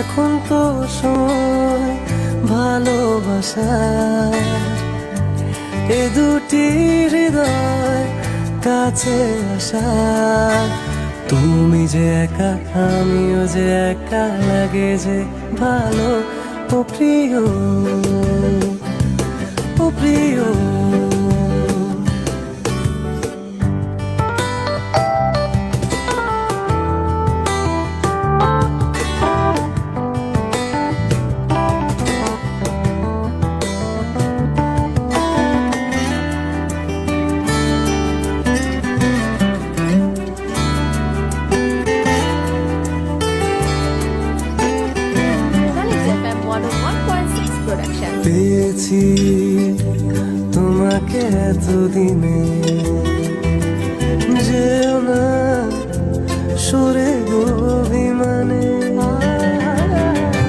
এখন তো সময় ভালোবাসা, এ দুটি হৃদয় কাছে আসা। তুমি যে একা, আমিও যে একা, লাগে যে ভালো। ও প্রিয়, ও প্রিয়। পেয়েছি তোমাকে এতদিনে, যেও না সরে গো অভিমানে।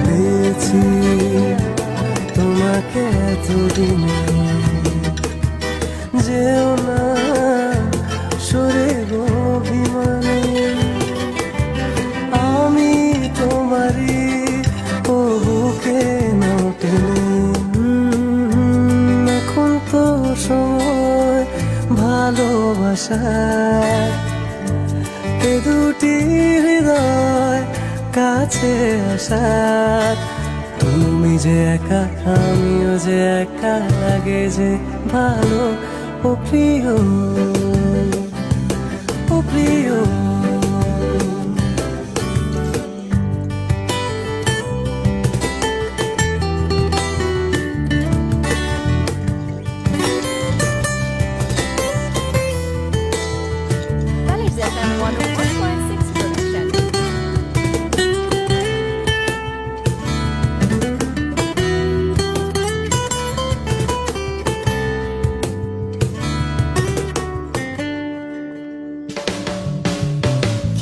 পেয়েছি তোমাকে এতদিনে, যেও না সরে গো অভিমানে। আমি তোমারই ও বুকে নাও টেনে। এখন তো সময় ভালোবাসা, এ দুটি হৃদয় কাছে আসা। তুমি যে একা, আমিও যে একা, লাগে যে ভালো। ও প্রিয়, ও প্রিয়।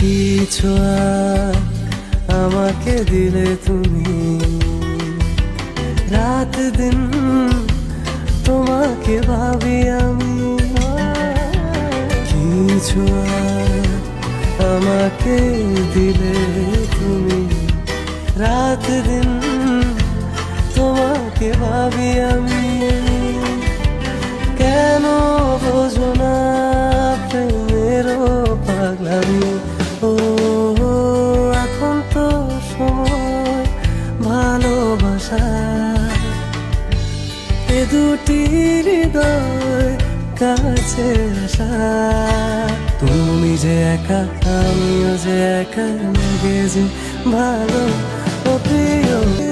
কিছু আমাকে দিলে তুমি, রাত দিন তোমাকে ভাবি আমি। কিছু আমাকে দিলে তুমি, রাত দিন তোমাকে ভাবি আমি। কেন বোঝো না প্রেমেরও পাগলামি। ও এখন তো সময় ভালোবাসা, এ দুটি হৃদয় কাছে আসা। তুমি যে একা, আমিও যে একা, লাগে যে ভালো। ও প্রিয়।